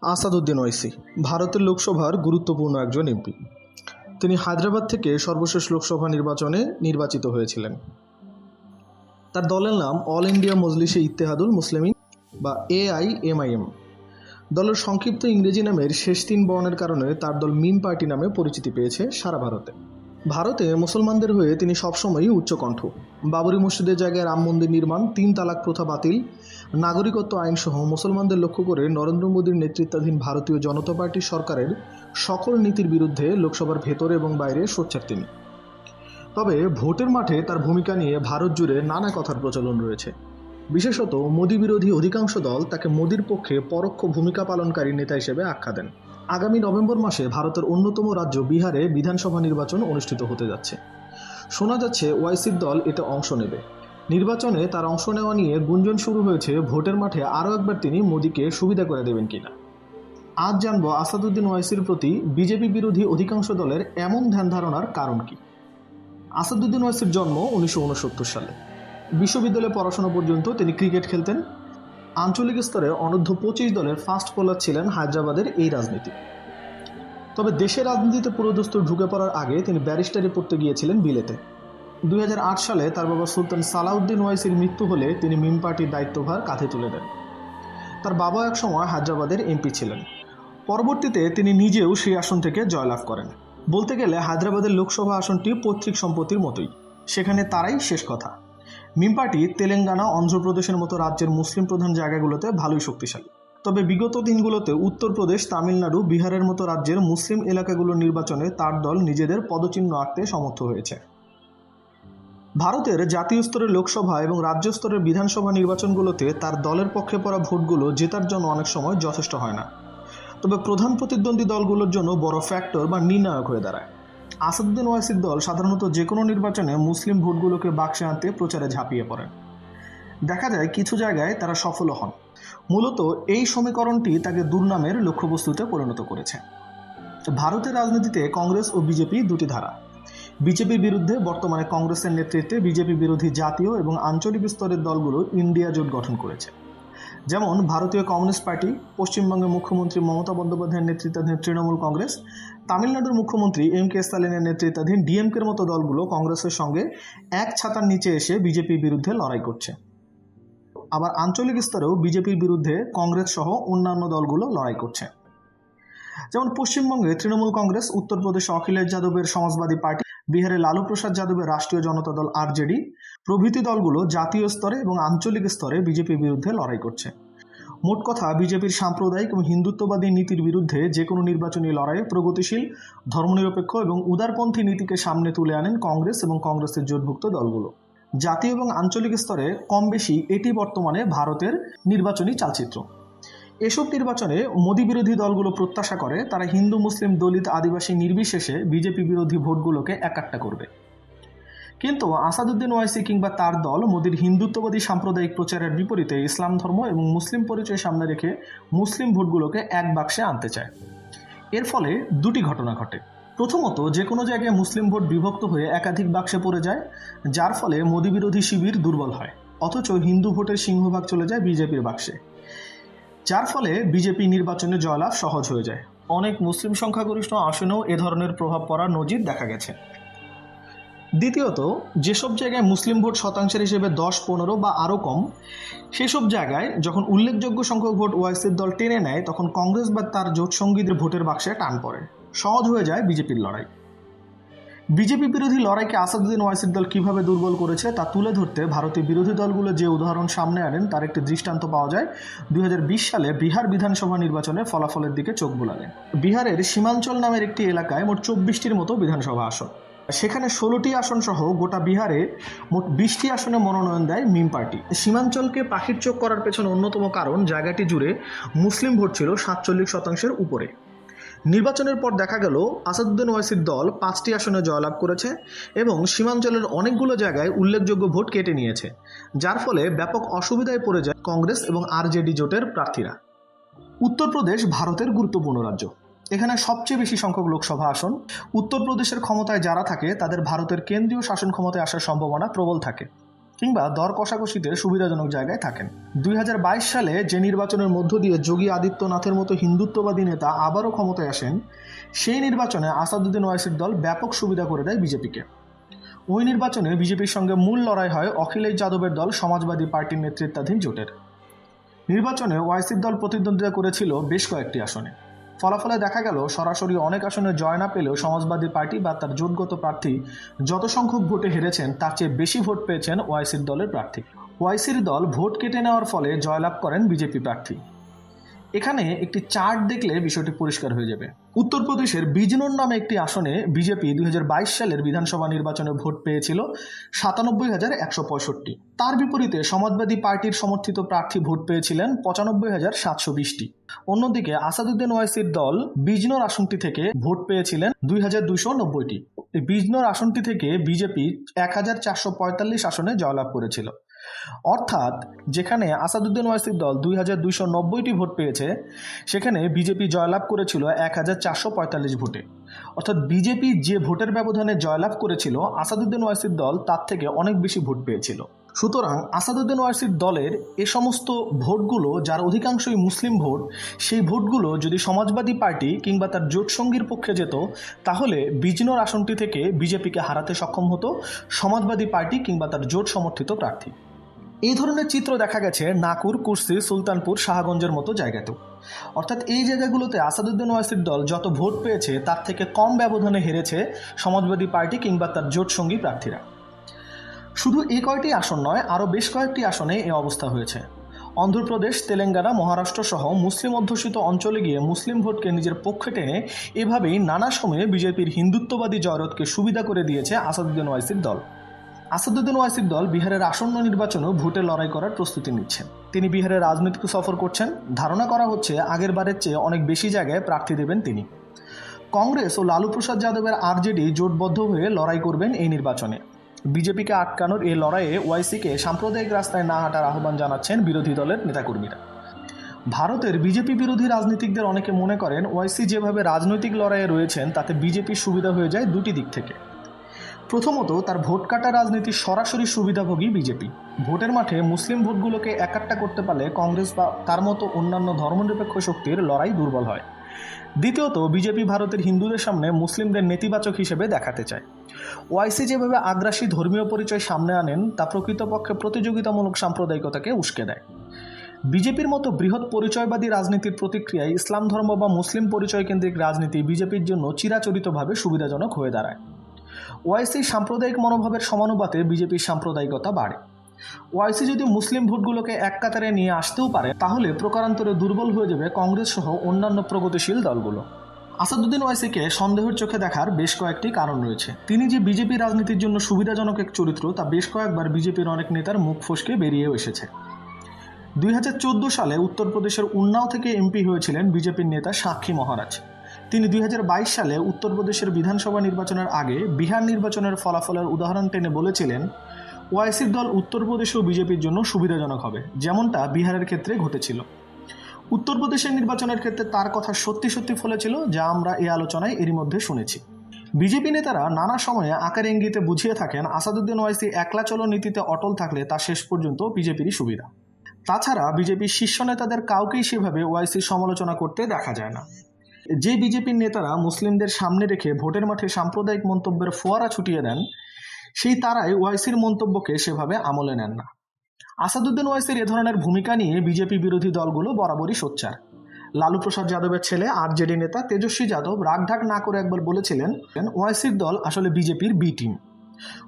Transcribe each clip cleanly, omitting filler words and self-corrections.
আসাদুদ্দিন ওয়াইসি ভারতের লোকসভার গুরুত্বপূর্ণ একজন এমপি। তিনি হায়দ্রাবাদ থেকে সর্বশেষ লোকসভা নির্বাচনে নির্বাচিত হয়েছিলেন। তার দলের নাম অল ইন্ডিয়া মজলিসে ইত্তেহাদুল মুসলিমিন বা AIMIM। দলের সংক্ষিপ্ত ইংরেজি নামের শেষ 3 বর্ণের কারণে তার দল মিম পার্টি নামে পরিচিতি পেয়েছে সারা ভারতে। ভারতে মুসলমানদের হয়ে তিনি সবসময়ই উচ্চকণ্ঠ। বাবরি মসজিদের জায়গায় রাম মন্দির নির্মাণ, 3 তালাক প্রথা বাতিল, নাগরিকত্ব আইনসহ মুসলমানদের লক্ষ্য করে নরেন্দ্র মোদীর নেতৃত্বাধীন ভারতীয় জনতা পার্টি সরকারের সকল নীতির বিরুদ্ধে লোকসভার ভেতরে এবং বাইরে সোচ্চার তিনি। তবে ভোটের মাঠে তার ভূমিকা নিয়ে ভারত জুড়ে নানা কথার প্রচলন রয়েছে। বিশেষত মোদী বিরোধী অধিকাংশ দল তাকে মোদীর পক্ষে পরোক্ষ ভূমিকা পালনকারী নেতা হিসেবে আখ্যা দেন। আগামী নভেম্বর মাসে ভারতের অন্যতম রাজ্য বিহারে বিধানসভা নির্বাচন অনুষ্ঠিত হতে যাচ্ছে। শোনা যাচ্ছে ওয়াইসির দল এতে অংশ নেবে। নির্বাচনে তার অংশ নেওয়া নিয়ে গুঞ্জন শুরু হয়েছে ভোটের মাঠে আরও একবার তিনি মোদীকে সুবিধা করে দেবেন কিনা। আজ জানবো আসাদুদ্দিন ওয়াইসির প্রতি বিজেপি বিরোধী অধিকাংশ দলের এমন ধ্যান ধারণার কারণ কি। আসাদুদ্দিন ওয়াইসির জন্ম 1969 সালে। বিশ্ববিদ্যালয়ে পড়াশোনা পর্যন্ত তিনি ক্রিকেট খেলতেন। আঞ্চলিক স্তরে অনূর্ধ্ব 25 দলের ফাস্ট বোলার ছিলেন হায়দ্রাবাদের এই রাজনীতি। তবে দেশের রাজনীতিতে পুরোদস্তুর ঢুকে পড়ার আগে তিনি ব্যারিস্টারি পড়তে গিয়েছিলেন বিলেতে। 2008 সালে তার বাবা সুলতান সালাউদ্দিন ওয়াইসির মৃত্যু হলে তিনি মিম পার্টির দায়িত্বভার কাঁধে তুলে দেন। তার বাবা একসময় হায়দ্রাবাদের এমপি ছিলেন। পরবর্তীতে তিনি নিজেও সেই আসন থেকে জয়লাভ করেন। বলতে গেলে হায়দ্রাবাদের লোকসভা আসনটি পৈতৃক সম্পত্তির মতোই, সেখানে তারাই শেষ কথা। মিম পার্টি তেলেঙ্গানা, অন্ধ্রপ্রদেশের মতো রাজ্যের মুসলিম প্রধান জায়গাগুলোতে ভালোই শক্তিশালী। তবে বিগত দিনগুলোতে উত্তরপ্রদেশ, তামিলনাড়ু, বিহারের মতো রাজ্যের মুসলিম এলাকাগুলোর নির্বাচনে তার দল নিজেদের পদচিহ্ন আঁকতে সমর্থ হয়েছে। ভারতের জাতীয় স্তরের লোকসভা এবং রাজ্য স্তরের বিধানসভা নির্বাচনগুলোতে তার দলের পক্ষে পড়া ভোটগুলো জেতার জন্য অনেক সময় যথেষ্ট হয় না, তবে প্রধান প্রতিদ্বন্দ্বী দলগুলোর জন্য বড় ফ্যাক্টর বা নির্ণায়ক হয়ে দাঁড়ায়। আসাদুদ্দিন ওয়াইসির দল সাধারণত যে কোনো নির্বাচনে মুসলিম ভোটগুলোকে বাক্সে আনতে প্রচারে ঝাঁপিয়ে পড়েন। দেখা যায় কিছু জায়গায় তারা সফল হন। মূলত এই সমীকরণটি তাকে দুর্নামের লক্ষ্যবস্তুতে পরিণত করেছে। ভারতের রাজনীতিতে কংগ্রেস ও বিজেপি দুটি ধারা। বিজেপির বিরুদ্ধে বর্তমানে কংগ্রেসের নেতৃত্বে বিজেপি বিরোধী জাতীয় এবং আঞ্চলিক স্তরের দলগুলো ইন্ডিয়া জোট গঠন করেছে। যেমন ভারতীয় কমিউনিস্ট পার্টি, পশ্চিমবঙ্গের মুখ্যমন্ত্রী মমতা বন্দ্যোপাধ্যায়ের নেতৃত্বাধীন তৃণমূল কংগ্রেস, তামিলনাড়ুর মুখ্যমন্ত্রী MK স্টালিনের নেতৃত্বাধীন DMKর মতো দলগুলো কংগ্রেসের সঙ্গে এক ছাতার নিচে এসে বিজেপির বিরুদ্ধে লড়াই করছে। আবার আঞ্চলিক স্তরেও বিজেপির বিরুদ্ধে কংগ্রেস সহ অন্যান্য দলগুলো লড়াই করছে। যেমন পশ্চিমবঙ্গে তৃণমূল কংগ্রেস, উত্তরপ্রদেশে অখিলেশ যাদবের সমাজবাদী পার্টি, বিহারে লালু প্রসাদ যাদবের রাষ্ট্রীয় জনতা দল RJD প্রভৃতি দলগুলো জাতীয় স্তরে এবং আঞ্চলিক স্তরে বিজেপির বিরুদ্ধে লড়াই করছে। মোট কথা, বিজেপির সাম্প্রদায়িক এবং হিন্দুত্ববাদী নীতির বিরুদ্ধে যে কোনো নির্বাচনী লড়াইয়ে প্রগতিশীল, ধর্মনিরপেক্ষ এবং উদারপন্থী নীতিকে সামনে তুলে আনেন কংগ্রেস এবং কংগ্রেসের জোটভুক্ত দলগুলো। জাতীয় এবং আঞ্চলিক স্তরে কম বেশি এটি বর্তমানে ভারতের নির্বাচনী চালচিত্র। এসব নির্বাচনে মোদী বিরোধী দলগুলো প্রত্যাশা করে তারা হিন্দু, মুসলিম, দলিত, আদিবাসী নির্বিশেষে বিজেপি বিরোধী ভোটগুলোকে একাট্টা করবে। কিন্তু আসাদুদ্দিন ওয়াইসি কিংবা তার দল মোদীর হিন্দুত্ববাদী সাম্প্রদায়িক প্রচারের বিপরীতে ইসলাম ধর্ম এবং মুসলিম পরিচয় সামনে রেখে মুসলিম ভোটগুলোকে এক বাক্সে আনতে চায়। এর ফলে দুটি ঘটনা ঘটে। প্রথমত, যে কোনো জায়গায় মুসলিম ভোট বিভক্ত হয়ে একাধিক বাক্সে পড়ে যায়, যার ফলে মোদী বিরোধী শিবির দুর্বল হয়, অথচ হিন্দু ভোটের সিংহভাগ চলে যায় বিজেপির বাক্সে, যার ফলে বিজেপি নির্বাচনে জয়লাভ সহজ হয়ে যায়। অনেক মুসলিম সংখ্যাগরিষ্ঠ আসনেও এ ধরনের প্রভাব পড়ার নজির দেখা গেছে। দ্বিতীয়ত, যেসব জায়গায় মুসলিম ভোট শতাংশের হিসেবে 10, 15 বা আরও কম, সেসব জায়গায় যখন উল্লেখযোগ্য সংখ্যক ভোট ওয়াইসির দল টেনে নেয়, তখন কংগ্রেস বা তার জোট সঙ্গীদের ভোটের বাক্সে টান পড়ে, সহজ হয়ে যায় বিজেপির লড়াই। বিজেপি বিরোধী লড়াইকে আসাদুদ্দিন ওয়াইসির দল কীভাবে দুর্বল করেছে তা তুলে ধরতে ভারতীয় বিরোধী দলগুলো যে উদাহরণ সামনে আনেন তার একটি দৃষ্টান্ত পাওয়া যায় 2020 সালে বিহার বিধানসভা নির্বাচনের ফলাফলের দিকে চোখ বোলালে। বিহারের সীমাঞ্চল নামের একটি এলাকায় মোট 24টির মতো বিধানসভা আসন। সেখানে 16টি আসন সহ গোটা বিহারে মোট 20টি আসনে মনোনয়ন দেয় মিম পার্টি। সীমাঞ্চলকে পাখির চোখ করার পেছনে অন্যতম কারণ জায়গাটি জুড়ে মুসলিম ভোট ছিল 47% উপরে। নির্বাচনের পর দেখা গেল আসাদুদ্দিন ওয়াইসির দল 5টি আসনে জয়লাভ করেছে এবং সীমাঞ্চলের অনেকগুলো জায়গায় উল্লেখযোগ্য ভোট কেটে নিয়েছে, যার ফলে ব্যাপক অসুবিধায় পড়ে যায় কংগ্রেস এবং RJD জোটের প্রার্থীরা। উত্তরপ্রদেশ ভারতের গুরুত্বপূর্ণ রাজ্য। এখানে সবচেয়ে বেশি সংখ্যক লোকসভা আসন। উত্তরপ্রদেশের ক্ষমতায় যারা থাকে তাদের ভারতের কেন্দ্রীয় শাসন ক্ষমতায় আসার সম্ভাবনা প্রবল থাকে। কিংবা দর কষাকষিতে সুবিধাজনক জায়গায় থাকেন। 2022 সালে যে নির্বাচনের মধ্য দিয়ে যোগী আদিত্যনাথের মতো হিন্দুত্ববাদী নেতা আবারও ক্ষমতায় আসেন, সেই নির্বাচনে আসাদুদ্দিন ওয়াইসির দল ব্যাপক সুবিধা করে দেয় বিজেপিকে। ওই নির্বাচনে বিজেপির সঙ্গে মূল লড়াই হয় অখিলেশ যাদবের দল সমাজবাদী পার্টির নেতৃত্বাধীন জোটের। নির্বাচনে ওয়াইসির দল প্রতিদ্বন্দ্বিতা করেছিল বেশ কয়েকটি আসনে। ফলাফলে দেখা গেল সরাসরি অনেক আসনে জয় না পেলেও সমাজবাদী পার্টি বা তার জোটগত প্রার্থী যত সংখ্যক ভোটে হেরেছেন তার চেয়ে বেশি ভোট পেয়েছেন ওয়াইসির দলের প্রার্থী। ওয়াইসির দল ভোট কেটে নেওয়ার ফলে জয়লাভ করেন বিজেপি প্রার্থী। এখানে একটি চার্ট দেখলে বিষয়টি পরিষ্কার হয়ে যাবে। উত্তরপ্রদেশের বিজনোর নামে একটি আসনে বিজেপি 2022 সালের বিধানসভা নির্বাচনে ভোট পেয়েছিল 97,165। তার বিপরীতে সমাজবাদী পার্টির সমর্থিত প্রার্থী ভোট পেয়েছিলেন 95,720টি। অন্যদিকে আসাদুদ্দিন ওয়াইসির দল বিজনোর আসনটি থেকে ভোট পেয়েছিলেন 2,290টি। এই বিজনোর আসনটি থেকে বিজেপি 1,445 আসনে জয়লাভ করেছিল। অর্থাৎ যেখানে আসাদুদ্দিন ওয়াইসির দল 2,290টি ভোট পেয়েছে, সেখানে বিজেপি জয়লাভ করেছিল 1,445 ভোটে। অর্থাৎ বিজেপি যে ভোটের ব্যবধানে জয়লাভ করেছিল, আসাদুদ্দিন ওয়াইসির দল তার থেকে অনেক বেশি ভোট পেয়েছিল। সুতরাং আসাদুদ্দিন ওয়াইসির দলের এ সমস্ত ভোটগুলো, যার অধিকাংশই মুসলিম ভোট, সেই ভোটগুলো যদি সমাজবাদী পার্টি কিংবা তার জোটসঙ্গীর পক্ষে যেত, তাহলে বিজনোর আসনটি থেকে বিজেপিকে হারাতে সক্ষম হতো সমাজবাদী পার্টি কিংবা তার জোট সমর্থিত প্রার্থী। এই ধরনের চিত্র দেখা গেছে নাকুর, কুর্সি, সুলতানপুর, শাহগঞ্জের মতো জায়গাতেও। অর্থাৎ এই জায়গাগুলোতে আসাদুদ্দিন ওয়াইসির দল যত ভোট পেয়েছে তার থেকে কম ব্যবধানে হেরেছে সমাজবাদী পার্টি কিংবা তার জোটসঙ্গী প্রার্থীরা। শুধু এই কয়টি আসন নয়, আরও বেশ কয়েকটি আসনে এই অবস্থা হয়েছে। অন্ধ্রপ্রদেশ, তেলেঙ্গানা, মহারাষ্ট্র সহ মুসলিম অধ্যুষিত অঞ্চলে গিয়ে মুসলিম ভোটকে নিজের পক্ষে টেনে এভাবেই নানা সময়ে বিজেপির হিন্দুত্ববাদী জয়রথকে সুবিধা করে দিয়েছে আসাদুদ্দিন ওয়াইসির দল। আসাদুদ্দিন ওয়াইসির দল বিহারের আসন্ন নির্বাচনেও ভোটে লড়াই করার প্রস্তুতি নিচ্ছেন। তিনি বিহারের রাজনৈতিক সফর করছেন। ধারণা করা হচ্ছে আগের বারের চেয়ে অনেক বেশি জায়গায় প্রার্থী দেবেন তিনি। কংগ্রেস ও লালু প্রসাদ যাদবের আরজেডি জোটবদ্ধ হয়ে লড়াই করবেন এই নির্বাচনে। বিজেপিকে আটকানোর এই লড়াইয়ে ওয়াইসিকে সাম্প্রদায়িক রাস্তায় না হাঁটার আহ্বান জানাচ্ছেন বিরোধী দলের নেতাকর্মীরা। ভারতের বিজেপি বিরোধী রাজনীতিকদের অনেকে মনে করেন ওয়াইসি যেভাবে রাজনৈতিক লড়াইয়ে রয়েছেন তাতে বিজেপির সুবিধা হয়ে যায় দুটি দিক থেকে। প্রথমত, তার ভোট কাটা রাজনীতির সরাসরি সুবিধাভোগী বিজেপি। ভোটের মাঠে মুসলিম ভোটগুলোকে একাট্টা করতে পারলে কংগ্রেস বা তার মতো অন্যান্য ধর্মনিরপেক্ষ শক্তির লড়াই দুর্বল হয়। দ্বিতীয়ত, বিজেপি ভারতের হিন্দুদের সামনে মুসলিমদের নেতিবাচক হিসেবে দেখাতে চায়। ওয়াইসি যেভাবে আগ্রাসী ধর্মীয় পরিচয় সামনে আনেন তা প্রকৃতপক্ষে প্রতিযোগিতামূলক সাম্প্রদায়িকতাকে উস্কে দেয়। বিজেপির মতো বৃহৎ পরিচয়বাদী রাজনীতির প্রতিক্রিয়ায় ইসলাম ধর্ম বা মুসলিম পরিচয় কেন্দ্রিক রাজনীতি বিজেপির জন্য চিরাচরিতভাবে সুবিধাজনক হয়ে দাঁড়ায়। ওয়াইসি সাম্প্রদায়িক মনোভাবের সমানুপাতে বিজেপির সাম্প্রদায়িকতা বাড়ে। ওয়াইসি যদি মুসলিম ভোটগুলোকে এক কাতারে নিয়ে আসতেও পারে, তাহলে প্রকারান্তরে দুর্বল হয়ে যাবে কংগ্রেস সহ অন্যান্য প্রগতিশীল দলগুলো। আসাদুদ্দিন ওয়াইসিকে সন্দেহের চোখে দেখার বেশ কয়েকটি কারণ রয়েছে। তিনি যে বিজেপি রাজনীতির জন্য সুবিধাজনক এক চরিত্র, তা বেশ কয়েকবার বিজেপির অনেক নেতার মুখ ফসকে বেরিয়েও এসেছে। 2014 সালে উত্তরপ্রদেশের উন্নাও থেকে এমপি হয়েছিলেন বিজেপির নেতা সাক্ষী মহারাজ। তিনি 2022 সালে উত্তরপ্রদেশের বিধানসভা নির্বাচনের আগে বিহার নির্বাচনের ফলাফলের উদাহরণ টেনে বলেছিলেন, ওয়াইসির দল উত্তরপ্রদেশেও বিজেপির জন্য সুবিধাজনক হবে, যেমনটা বিহারের ক্ষেত্রে ঘটেছিল। উত্তরপ্রদেশের নির্বাচনের ক্ষেত্রে তার কথা সত্যি সত্যি ফলেছিল, যা আমরা এই আলোচনায় এরই মধ্যে শুনেছি। বিজেপি নেতারা নানা সময়ে আকার ইঙ্গিতে বুঝিয়ে থাকেন আসাদুদ্দিন ওয়াইসি একলা চলো নীতিতে অটল থাকলে তা শেষ পর্যন্ত বিজেপিরই সুবিধা। তাছাড়া বিজেপির শীর্ষ নেতাদের কাউকেই সেভাবে ওয়াইসির সমালোচনা করতে দেখা যায় না। যে বিজেপির নেতারা মুসলিমদের সামনে রেখে ভোটের মাঠে সাম্প্রদায়িক মন্তব্যের ফোয়ারা ছুটিয়ে দেন, সেই তারাই ওয়াইসির মন্তব্যকে সেভাবে আমলে নেন না। আসাদুদ্দিন ওয়াইসির এ ধরনের ভূমিকা নিয়ে বিজেপি বিরোধী দলগুলো বরাবরই সোচ্চার। লালু প্রসাদ যাদবের ছেলে আরজেডি নেতা তেজস্বী যাদব রাগঢাক না করে একবার বলেছিলেন, ওয়াইসির দল আসলে বিজেপির বি টিম।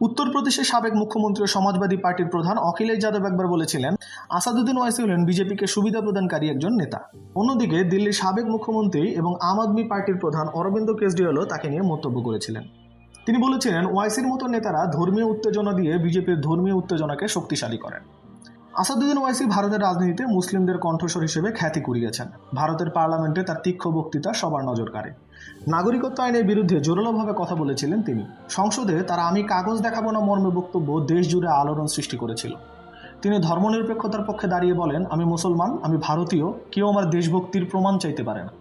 উত্তরপ্রদেশের সাবেক মুখ্যমন্ত্রী ও সমাজবাদী পার্টির প্রধান অখিলেশ যাদব একবার বলেছিলেন, আসাদুদ্দিন ওয়াইসি হলেন বিজেপিকে সুবিধা প্রদানকারী একজন নেতা। অন্যদিকে দিল্লির সাবেক মুখ্যমন্ত্রী এবং আম আদমি পার্টির প্রধান অরবিন্দ কেজরিওয়ালও তাকে নিয়ে মন্তব্য করেছিলেন। তিনি বলেছিলেন, ওয়াইসির মতো নেতারা ধর্মীয় উত্তেজনা দিয়ে বিজেপির ধর্মীয় উত্তেজনাকে শক্তিশালী করেন। আসাদুদ্দিন ওয়াইসি ভারতের রাজনীতিতে মুসলিমদের কণ্ঠস্বর হিসেবে খ্যাতি কুড়িয়েছেন। ভারতের পার্লামেন্টে তার তীক্ষ্ণ বক্তৃতা সবার নজর কাড়ে। নাগরিকত্ব আইনের বিরুদ্ধে জোরালোভাবে কথা বলেছিলেন তিনি। সংসদে তার আমি কাগজ দেখাবো না মর্মে বক্তব্য দেশ জুড়ে আলোড়ন সৃষ্টি করেছিল। তিনি ধর্মনিরপেক্ষতার পক্ষে দাঁড়িয়ে বলেন, আমি মুসলমান, আমি ভারতীয়, কেউ আমার দেশভক্তির প্রমাণ চাইতে পারে না।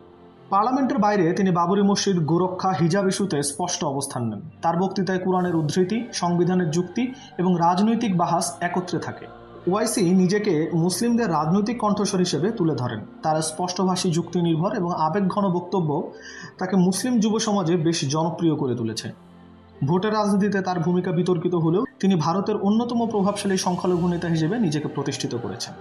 পার্লামেন্টের বাইরে তিনি বাবরি মসজিদ, গোরক্ষা, হিজাব ইস্যুতে স্পষ্ট অবস্থান নেন। তার বক্তৃতায় কোরআনের উদ্ধৃতি, সংবিধানের যুক্তি এবং রাজনৈতিক বাহাস একত্রে থাকে। ওয়াইসি নিজেকে মুসলিমদের রাজনৈতিক কণ্ঠস্বর হিসেবে তুলে ধরেন। তার স্পষ্টভাষী, যুক্তি নির্ভর এবং আবেগঘন বক্তব্য তাকে মুসলিম যুব সমাজে বেশ জনপ্রিয় করে তুলেছে। ভোটের রাজনীতিতে তার ভূমিকা বিতর্কিত হলেও তিনি ভারতের অন্যতম প্রভাবশালী সংখ্যালঘু নেতা হিসেবে নিজেকে প্রতিষ্ঠিত করেছেন।